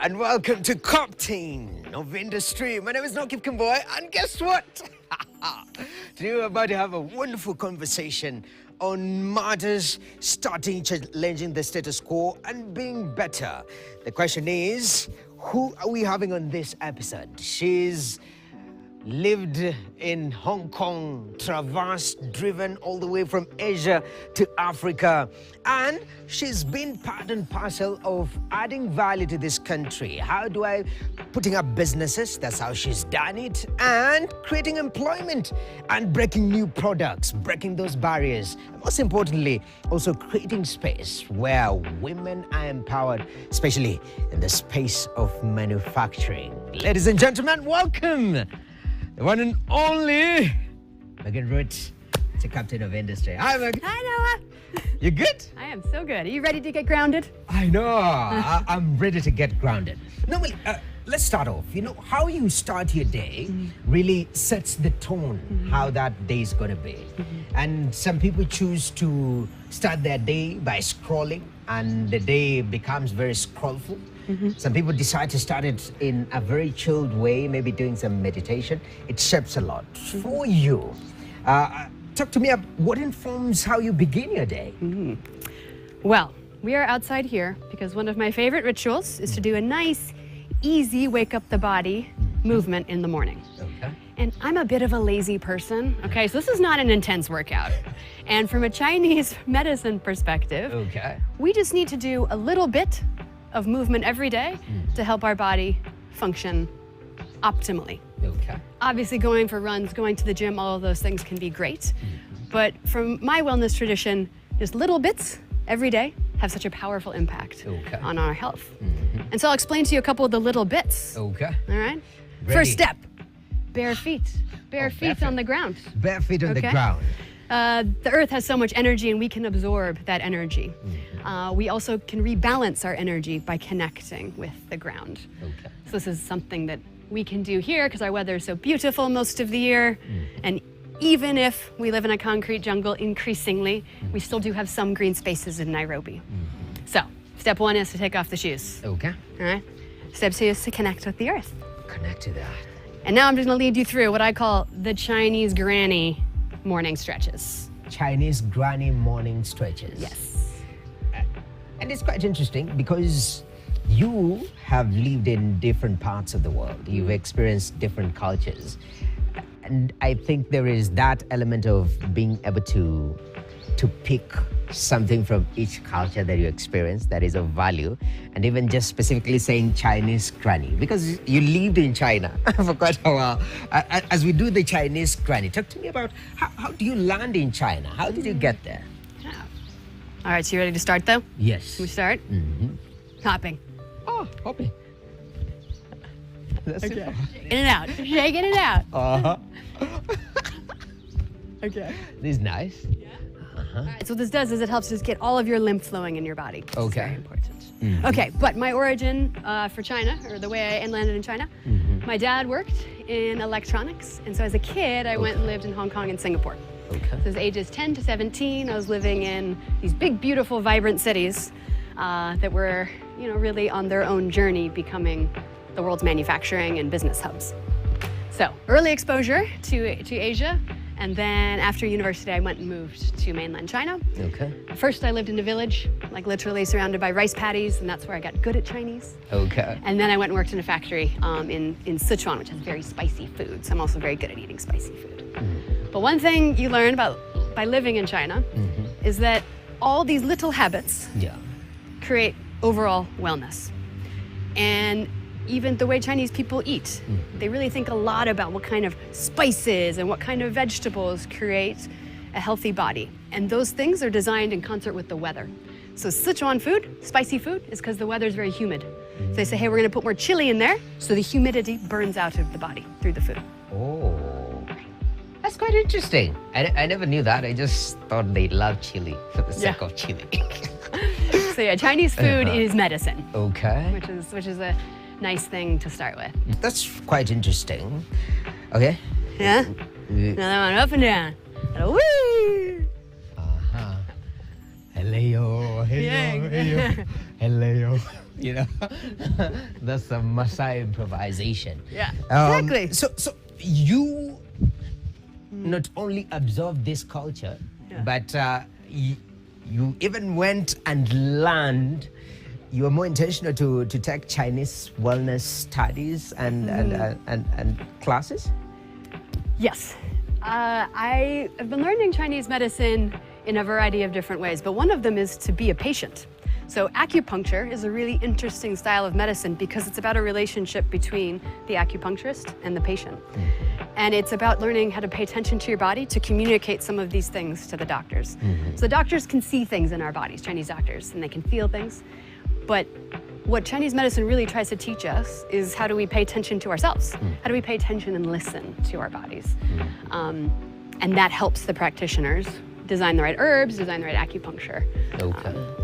and welcome to Captain of Industry. My name is Nokip Kimboy, and guess what? Today we're about to have a wonderful conversation on matters starting challenging the status quo and being better. The question is, who are we having on this episode? She's lived in Hong Kong, traversed, driven all the way from Asia to Africa, and she's been part and parcel of adding value to this country. Putting up businesses, that's how she's done it, and creating employment and breaking new products, breaking those barriers. And most importantly, also creating space where women are empowered, especially in the space of manufacturing. Ladies and gentlemen, welcome the one and only Megan Root, the Captain of Industry. Hi, Megan. Hi, Noah. You good? I am so good. Are you ready to get grounded? I know. I'm ready to get grounded. Normally, let's start off. You know, how you start your day really sets the tone how that day is going to be. And some people choose to start their day by scrolling, and the day becomes very scrollful. Some people decide to start it in a very chilled way, maybe doing some meditation. It shapes a lot. For you, talk to me about what informs how you begin your day. Well, we are outside here because one of my favorite rituals is to do a nice, easy wake up the body movement in the morning. Okay. And I'm a bit of a lazy person, okay? So this is not an intense workout. And from a Chinese medicine perspective, we just need to do a little bit of movement every day to help our body function optimally. Okay. Obviously, going for runs, going to the gym, all of those things can be great. But from my wellness tradition, just little bits every day have such a powerful impact on our health. And so I'll explain to you a couple of the little bits. Okay. All right? Ready. First step, bare feet. Bare feet on the ground. Bare feet on the ground. The earth has so much energy and we can absorb that energy. We also can rebalance our energy by connecting with the ground. So this is something that we can do here because our weather is so beautiful most of the year. And even if we live in a concrete jungle increasingly, we still do have some green spaces in Nairobi. So step one is to take off the shoes. Okay. All right. Step two is to connect with the earth. Connect to that. And now I'm just going to lead you through what I call the Chinese granny morning stretches. Chinese granny morning stretches. Yes. And it's quite interesting because you have lived in different parts of the world. You've experienced different cultures. And I think there is that element of being able to pick something from each culture that you experience that is of value, and even just specifically saying Chinese granny because you lived in China for quite a while. As we do the Chinese granny, talk to me about how do you land in China? How did you get there? Yeah. All right, so you ready to start though? Yes. Can we start? Hopping. Oh, hopping. That's Okay. Shaking it out. Shaking it out. Uh-huh. Okay. This is nice. All right, so what this does is it helps us get all of your lymph flowing in your body. It's Okay. very important. Okay, but my origin for China, or the way I landed in China, my dad worked in electronics, and so as a kid, I went and lived in Hong Kong and Singapore. So as ages 10 to 17, I was living in these big, beautiful, vibrant cities that were, really on their own journey becoming the world's manufacturing and business hubs. So early exposure to Asia. And then after university, I went and moved to mainland China. Okay. First, I lived in a village, like literally surrounded by rice paddies, and that's where I got good at Chinese. Okay. And then I went and worked in a factory in Sichuan, which has very spicy food. So I'm also very good at eating spicy food. But one thing you learn by living in China is that all these little habits create overall wellness. And even the way Chinese people eat, they really think a lot about what kind of spices and what kind of vegetables create a healthy body. And those things are designed in concert with the weather. So Sichuan food, spicy food, is because the weather is very humid. So they say, hey, we're going to put more chili in there so the humidity burns out of the body through the food. Oh, that's quite interesting. I never knew that. I just thought they love chili for the sake of chili. So yeah, Chinese food is medicine. Okay. Which is a nice thing to start with. That's quite interesting. Okay. Yeah? Another one, up and down. And a whee! Hello, hello, Yeah. hello. you know. That's some Maasai improvisation. Yeah, exactly. So you not only absorbed this culture, but you even went and learned. You were more intentional to take Chinese wellness studies and classes. Yes. I have been learning Chinese medicine in a variety of different ways, but one of them is to be a patient. So acupuncture is a really interesting style of medicine because it's about a relationship between the acupuncturist and the patient. And it's about learning how to pay attention to your body to communicate some of these things to the doctors. So the doctors can see things in our bodies, Chinese doctors, and they can feel things. But what Chinese medicine really tries to teach us is how do we pay attention to ourselves? How do we pay attention and listen to our bodies? And that helps the practitioners design the right herbs, design the right acupuncture. Spectrum.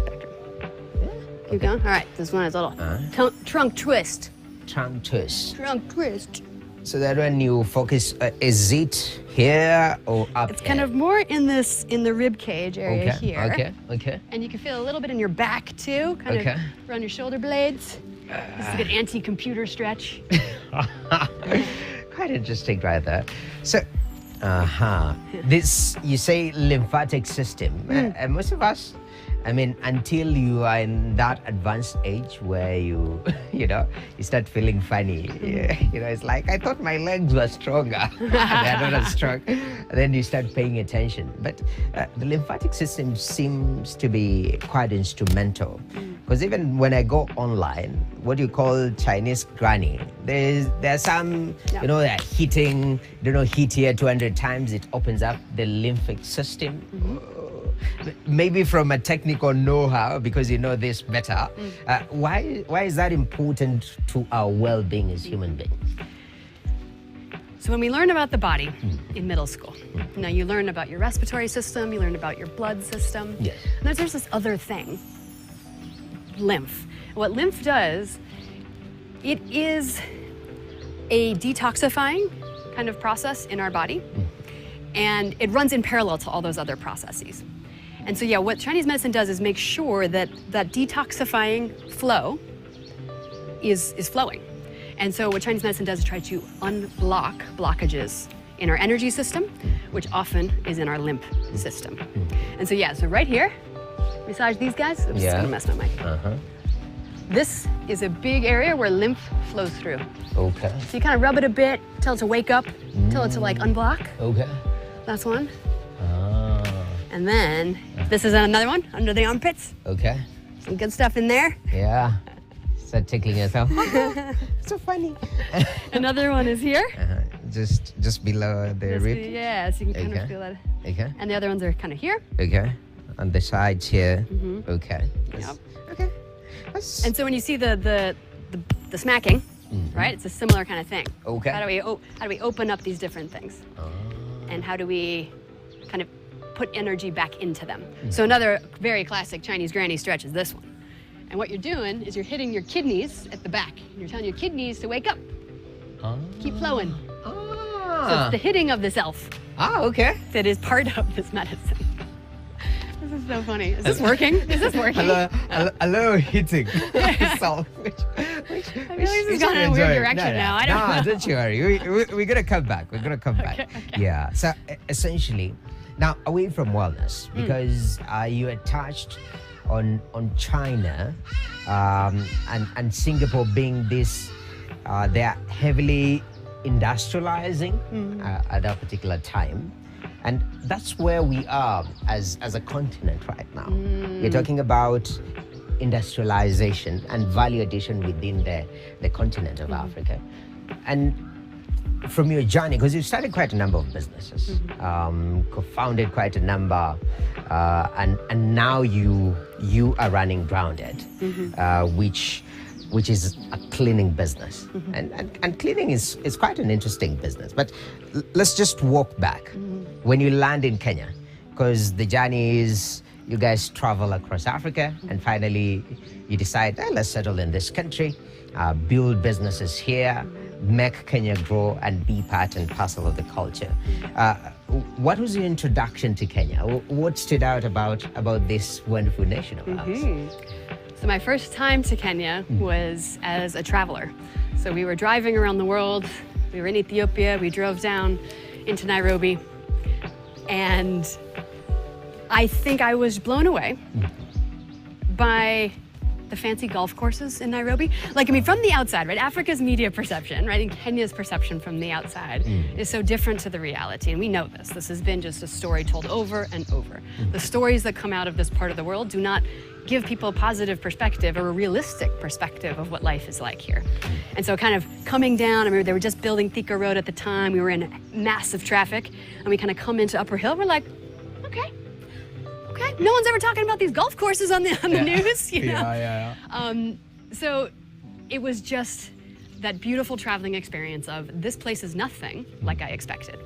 Keep going. All right, this one is a little trunk twist. Trunk twist. Trunk twist. So that when you focus, is it here or up? It's kind of more in the rib cage area here. Okay. And you can feel a little bit in your back too, kind of around your shoulder blades. This is a good anti-computer stretch. Quite interesting right there. So, this, you say lymphatic system. And most of us, I mean, until you are in that advanced age where you start feeling funny. It's like, I thought my legs were stronger. They're not as strong. And then you start paying attention. But the lymphatic system seems to be quite instrumental. Because even when I go online, what you call Chinese granny, there's some, that heating, heat here 200 times, it opens up the lymphatic system. Maybe from a technical know-how, because you know this better. Why is that important to our well-being as human beings? So when we learn about the body in middle school, now you learn about your respiratory system, you learn about your blood system. Yes. And there's this other thing, lymph. What lymph does, it is a detoxifying kind of process in our body, and it runs in parallel to all those other processes. And so, what Chinese medicine does is make sure that that detoxifying flow is flowing. And so what Chinese medicine does is try to unblock blockages in our energy system, which often is in our lymph system. And so, so right here, massage these guys. I'm just gonna mess my mic. This is a big area where lymph flows through. Okay. So you kind of rub it a bit, tell it to wake up, tell it to like unblock. Okay. That's one. And then this is another one under the armpits. Okay. Some good stuff in there. Yeah. Start tickling yourself. So funny. Another one is here. Just below the rib. Yeah, so you can kind of feel that. Okay. And the other ones are kind of here. Okay. On the sides here. Okay. Yep. Okay. And so when you see the smacking, right? It's a similar kind of thing. Okay. How do we open up these different things? And how do we kind of put energy back into them? So another very classic Chinese granny stretch is this one. And what you're doing is you're hitting your kidneys at the back. And you're telling your kidneys to wake up. Keep flowing. So it's the hitting of the self. Okay. That is part of this medicine. This is so funny. Is this working? Is this working? Hello, hitting. So, I feel like this has gone in a weird direction now. I don't know. Don't you worry. We're going to come back. We're going to come back. Okay. Yeah. So essentially, now away from wellness, because you attached on China and Singapore being this, they're heavily industrializing at that particular time. And that's where we are as a continent right now. We're talking about industrialization and value addition within the continent of Africa. And from your journey, because you started quite a number of businesses, co-founded quite a number, and now you are running Grounded, which is a cleaning business. And cleaning is quite an interesting business. But let's just walk back. When you land in Kenya, because the journey is you guys travel across Africa and finally you decide, let's settle in this country, build businesses here, make Kenya grow and be part and parcel of the culture. What was your introduction to Kenya? What stood out about this wonderful nation of ours? So my first time to Kenya was as a traveler. So we were driving around the world. We were in Ethiopia. We drove down into Nairobi. And I think I was blown away by the fancy golf courses in Nairobi. Like, I mean, from the outside, right? Africa's media perception, right? And Kenya's perception from the outside is so different to the reality. And we know this. This has been just a story told over and over. The stories that come out of this part of the world do not give people a positive perspective or a realistic perspective of what life is like here. And so kind of coming down, I remember they were just building Thika Road at the time. We were in massive traffic and we kind of come into Upper Hill. We're like, okay. No one's ever talking about these golf courses on the news, you know? So it was just that beautiful traveling experience of this place is nothing like I expected.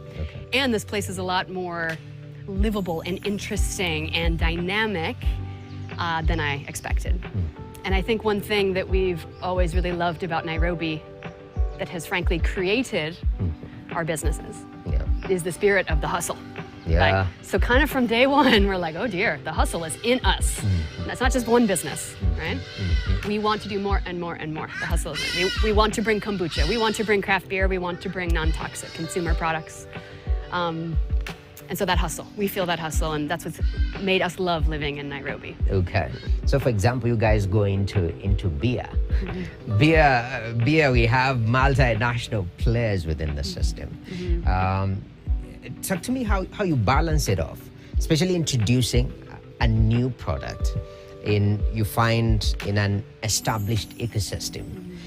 And this place is a lot more livable and interesting and dynamic than I expected. And I think one thing that we've always really loved about Nairobi that has frankly created our businesses is the spirit of the hustle. Like, so kind of from day one, we're like, oh dear, the hustle is in us. And that's not just one business, right? We want to do more and more and more. The hustle is in. We want to bring kombucha. We want to bring craft beer. We want to bring non-toxic consumer products. And so that hustle, we feel that hustle, and that's what's made us love living in Nairobi. Okay. So for example, you guys go into beer. Beer, we have multinational players within the system. Talk to me how you balance it off, especially introducing a new product you find in an established ecosystem.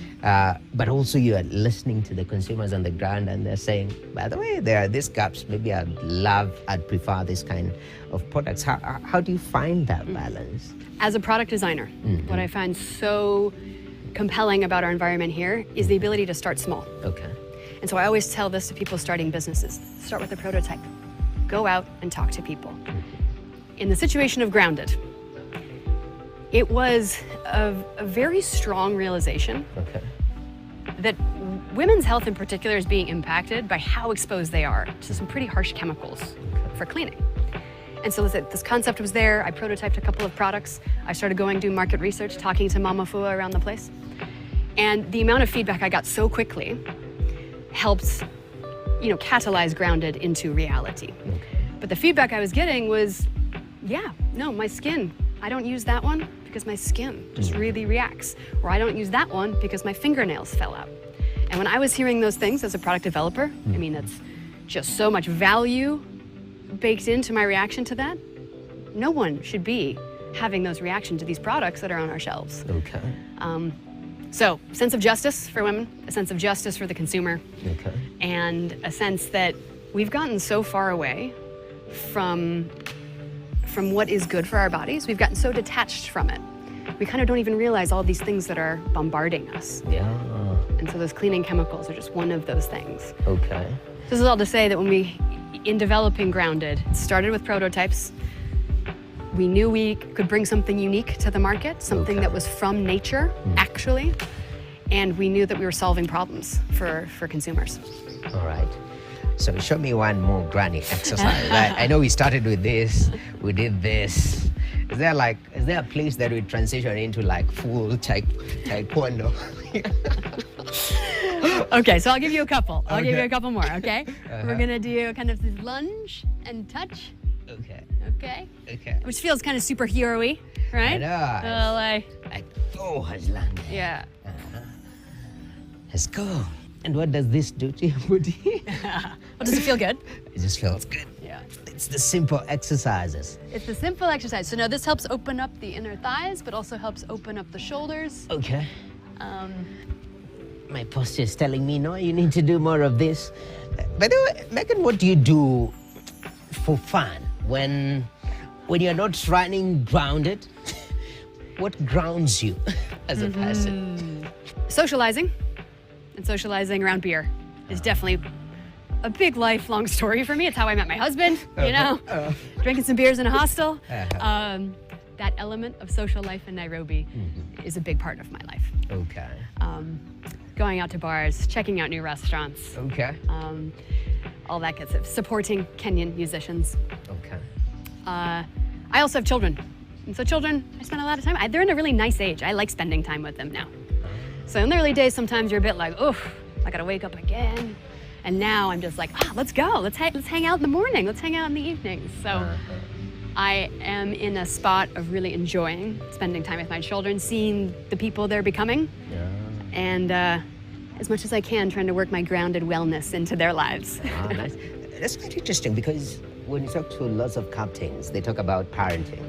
But also you are listening to the consumers on the ground and they're saying, by the way, there are these gaps, maybe I'd prefer this kind of products. How do you find that balance? As a product designer, what I find so compelling about our environment here is the ability to start small. Okay. And so I always tell this to people starting businesses. Start with a prototype. Go out and talk to people. In the situation of Grounded, it was a very strong realization that women's health in particular is being impacted by how exposed they are to some pretty harsh chemicals for cleaning. And so this concept was there. I prototyped a couple of products. I started going do market research, talking to mama fua around the place. And the amount of feedback I got so quickly helped, catalyze Grounded into reality. But the feedback I was getting was, my skin, I don't use that one because my skin just really reacts. Or I don't use that one because my fingernails fell out. And when I was hearing those things as a product developer, I mean, that's just so much value baked into my reaction to that. No one should be having those reactions to these products that are on our shelves. So, sense of justice for women, a sense of justice for the consumer, and a sense that we've gotten so far away from what is good for our bodies. We've gotten so detached from it. We kind of don't even realize all these things that are bombarding us. And so those cleaning chemicals are just one of those things. This is all to say that in developing Grounded, it started with prototypes. We knew we could bring something unique to the market, something that was from nature, actually, and we knew that we were solving problems for consumers. All right. So show me one more granny exercise. I know we started with this, we did this. Is there a place that we transition into like full taekwondo? Okay, so I'll give you a couple. I'll give you a couple more, okay? We're gonna do kind of this lunge and touch. Okay. Which feels kind of superhero-y, right? I know. Like Thor's landing. Yeah. Let's go. And what does this do to your body? Well, does it feel good? It just feels good. Yeah. It's the simple exercises. It's the simple exercise. So now this helps open up the inner thighs, but also helps open up the shoulders. Okay. My posture is telling me, no, you need to do more of this. By the way, Megan, what do you do for fun when you're not running grounded? What grounds you as a person? Socializing, and socializing around beer is definitely a big lifelong story for me. It's how I met my husband, drinking some beers in a hostel. That element of social life in Nairobi is a big part of my life. Okay. Going out to bars, checking out new restaurants. Okay. All that good stuff. Supporting Kenyan musicians. Okay. I also have children. And so children, I spend a lot of time. They're in a really nice age. I like spending time with them now. So in the early days, sometimes you're a bit like, oh, I gotta wake up again. And now I'm just like, let's go. Let's hang out in the morning. Let's hang out in the evenings. So I am in a spot of really enjoying spending time with my children, seeing the people they're becoming. Yeah. And as much as I can, trying to work my grounded wellness into their lives. Nice. That's quite interesting because when you talk to lots of captains, they talk about parenting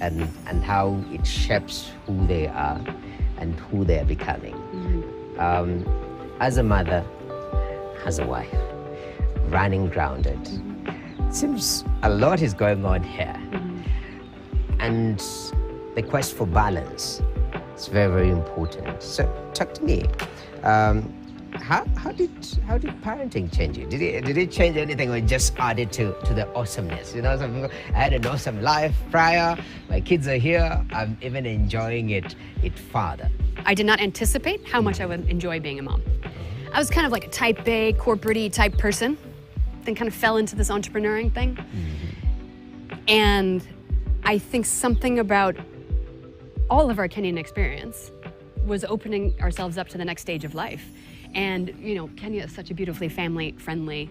and how it shapes who they are and who they are becoming. As a mother, as a wife, running grounded, it seems a lot is going on here. And the quest for balance is very, very important. So talk to me. How did parenting change you? Did it change anything or just added to the awesomeness? You know, some people, I had an awesome life prior. My kids are here. I'm even enjoying it further. I did not anticipate how much I would enjoy being a mom. I was kind of like a type A, corporate-y type person, then kind of fell into this entrepreneuring thing. And I think something about all of our Kenyan experience was opening ourselves up to the next stage of life. And, you know, Kenya is such a beautifully family-friendly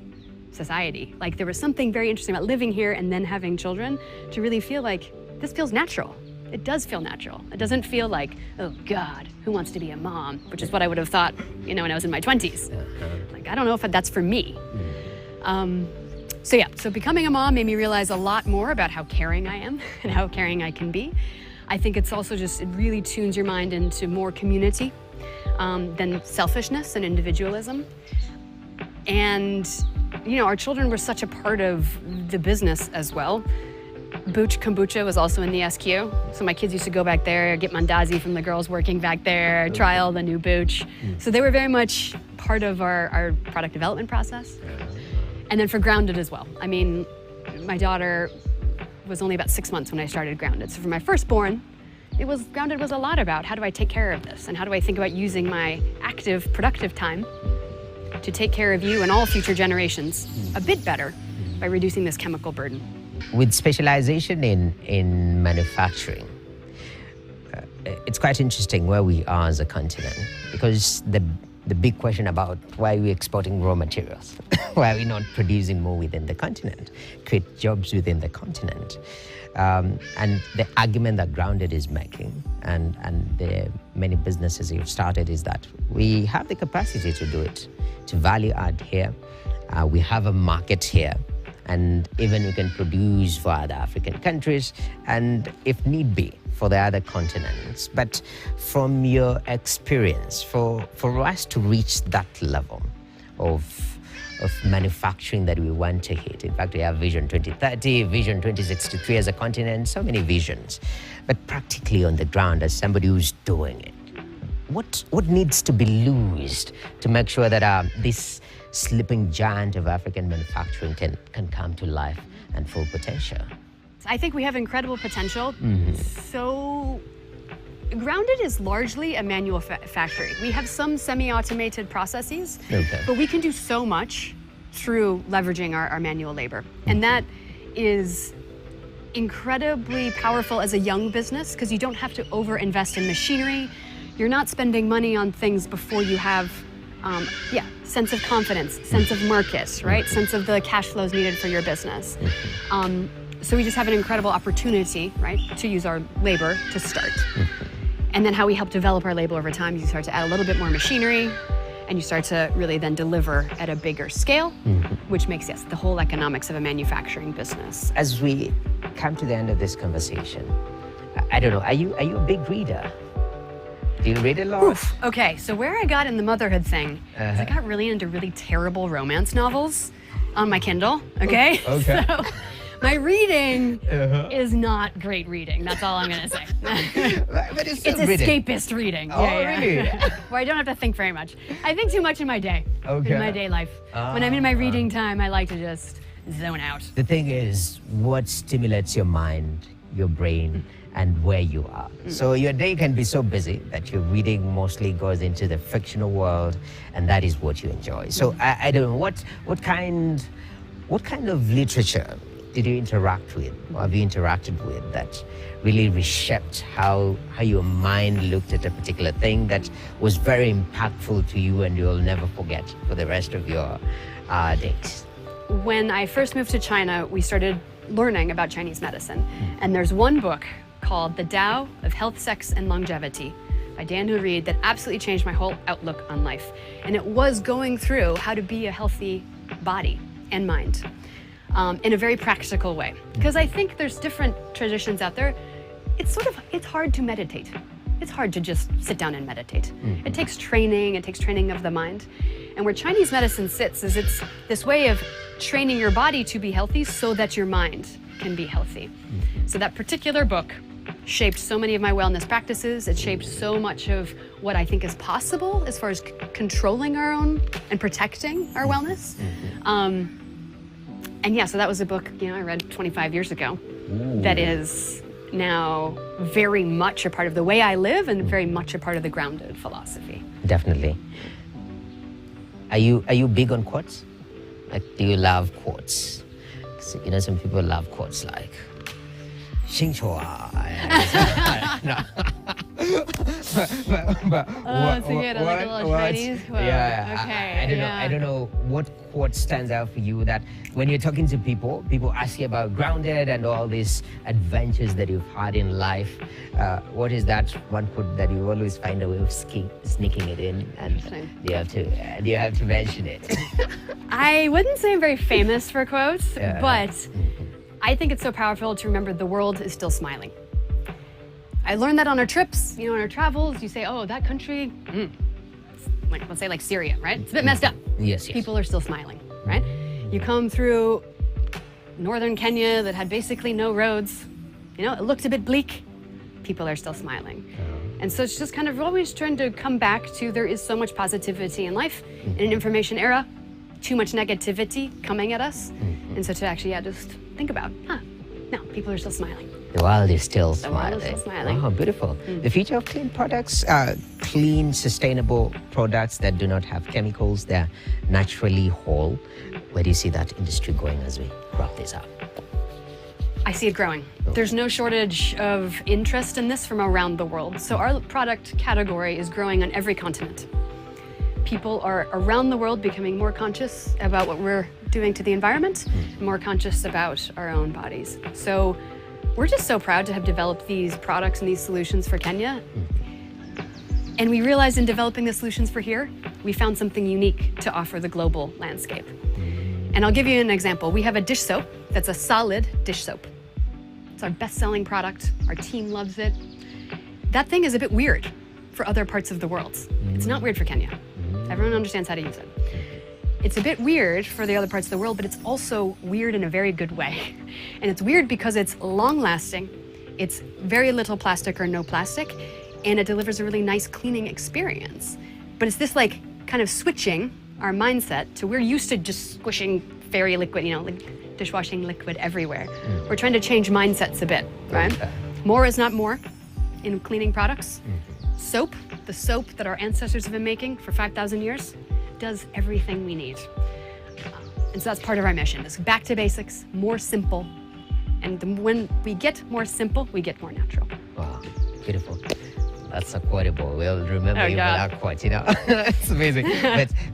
society. Like, there was something very interesting about living here and then having children to really feel like this feels natural. It does feel natural. It doesn't feel like, oh God, who wants to be a mom? Which is what I would have thought, you know, when I was in my 20s. Like, I don't know if that's for me. So becoming a mom made me realize a lot more about how caring I am and how caring I can be. I think it's also just, it really tunes your mind into more community than selfishness and individualism. And, you know, our children were such a part of the business as well. Booch Kombucha was also in the SQ. So my kids used to go back there, get mandazi from the girls working back there, try all the new Booch. So they were very much part of our product development process. And then for Grounded as well. I mean, my daughter was only about 6 months when I started Grounded. So for my firstborn, Grounded was a lot about how do I take care of this and how do I think about using my active, productive time to take care of you and all future generations a bit better by reducing this chemical burden. With specialization in manufacturing, it's quite interesting where we are as a continent, because the big question about why are we exporting raw materials? Why are we not producing more within the continent? Create jobs within the continent. And the argument that Grounded is making and the many businesses you've started is that we have the capacity to do it, to value add here. We have a market here. And even we can produce for other African countries and, if need be, for the other continents. But from your experience, for us to reach that level of manufacturing that we want to hit, in fact, we have Vision 2030, Vision 2063 as a continent, so many visions. But practically on the ground, as somebody who's doing it, what needs to be loosed to make sure that this sleeping giant of African manufacturing can come to life and full potential? I think we have incredible potential. So Grounded is largely a manual factory. We have some semi-automated processes, but we can do so much through leveraging our manual labor. And that is incredibly powerful as a young business because you don't have to over-invest in machinery. You're not spending money on things before you have sense of confidence, sense of market, right? Sense of the cash flows needed for your business. So we just have an incredible opportunity, right, to use our labor to start. And then how we help develop our labor over time, you start to add a little bit more machinery and you start to really then deliver at a bigger scale, which makes, yes, the whole economics of a manufacturing business. As we come to the end of this conversation, I don't know, are you a big reader? Do you read a lot? Oof. Okay, so where I got in the motherhood thing is I got really into really terrible romance novels on my Kindle, okay? Okay. So my reading is not great reading. That's all I'm going to say. But it's escapist reading. Oh, really? Where I don't have to think very much. I think too much in my day, in my day life. When I'm in my reading time, I like to just zone out. The thing is, what stimulates your mind, your brain, and where you are. So your day can be so busy that your reading mostly goes into the fictional world, and that is what you enjoy. So I don't know, what kind of literature did you interact with, or have you interacted with, that really reshaped how your mind looked at a particular thing that was very impactful to you and you'll never forget for the rest of your days? When I first moved to China, we started learning about Chinese medicine. And there's one book called The Tao of Health, Sex, and Longevity by Dan Reed that absolutely changed my whole outlook on life. And it was going through how to be a healthy body and mind in a very practical way. Because I think there's different traditions out there. It's hard to meditate. It's hard to just sit down and meditate. It takes training of the mind. And where Chinese medicine sits is it's this way of training your body to be healthy so that your mind can be healthy. So that particular book shaped so many of my wellness practices. It shaped so much of what I think is possible as far as controlling our own and protecting our wellness. And yeah, so that was a book, I read 25 years ago. That is now very much a part of the way I live and very much a part of the grounded philosophy. Definitely. Are you big on quotes? Like, do you love quotes? So, some people love quotes like, 清楚啊. So you like a little Chinese quote. Yeah, okay. I don't know what quote stands out for you, that when you're talking to people ask you about grounded and all these adventures that you've had in life. What is that one quote that you always find a way of sneaking it in, and you have to mention it? I wouldn't say I'm very famous for quotes, but I think it's so powerful to remember the world is still smiling. I learned that on our trips, on our travels. You say, oh, that country, let's say like Syria, right? It's a bit messed up. Yes. People are still smiling, right? You come through northern Kenya that had basically no roads. It looked a bit bleak. People are still smiling. And so it's just kind of always trying to come back to there is so much positivity in life. In an information era, too much negativity coming at us. And so to actually, just think about, no, people are still smiling. The world is still smiling. The world is still smiling. Oh, beautiful. The future of clean products, clean, sustainable products that do not have chemicals, they're naturally whole. Where do you see that industry going as we wrap this up? I see it growing. There's no shortage of interest in this from around the world. So our product category is growing on every continent. People are around the world becoming more conscious about what we're doing to the environment, more conscious about our own bodies. So we're just so proud to have developed these products and these solutions for Kenya. And we realized in developing the solutions for here, we found something unique to offer the global landscape. And I'll give you an example. We have a dish soap that's a solid dish soap. It's our best-selling product. Our team loves it. That thing is a bit weird for other parts of the world. It's not weird for Kenya. Everyone understands how to use it. It's a bit weird for the other parts of the world, but it's also weird in a very good way. And it's weird because it's long-lasting, it's very little plastic or no plastic, and it delivers a really nice cleaning experience. But it's this kind of switching our mindset to we're used to just squishing fairy liquid, like dishwashing liquid everywhere. We're trying to change mindsets a bit, right? More is not more in cleaning products. Soap, the soap that our ancestors have been making for 5,000 years, does everything we need. And so that's part of our mission, is back to basics, more simple. And when we get more simple, we get more natural. Wow, beautiful. That's a quotable. We'll remember you for that quote, It's amazing.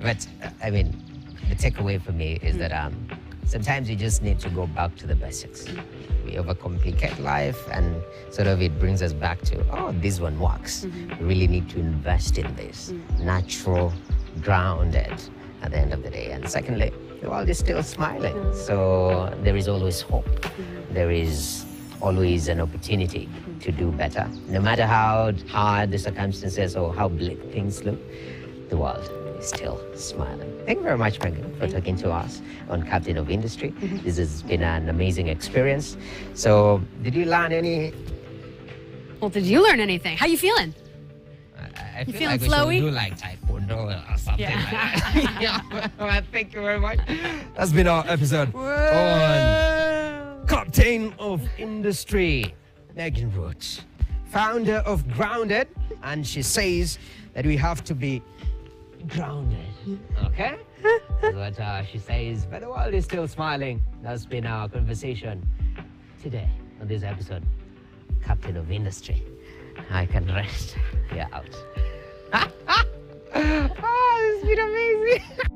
but I mean, the takeaway for me is that sometimes you just need to go back to the basics. We overcomplicate life, and sort of it brings us back to, this one works. We really need to invest in this. Natural, grounded at the end of the day. And secondly, the world is still smiling. So there is always hope. There is always an opportunity to do better. No matter how hard the circumstances or how bleak things look, the world is still smiling. Thank you very much, Megan, for talking to us on Captain of Industry. This has been an amazing experience. So, did you learn any? Well, did you learn anything? How you feeling? I feel feeling like flowy? we should do like taekwondo or something like that. Well, thank you very much. That's been our episode on Captain of Industry, Megan Roach, founder of Grounded, and she says that we have to be grounded. Okay? That's what she says. But the world is still smiling. That's been our conversation today on this episode. Captain of Industry. I can rest. You're out. This has been amazing.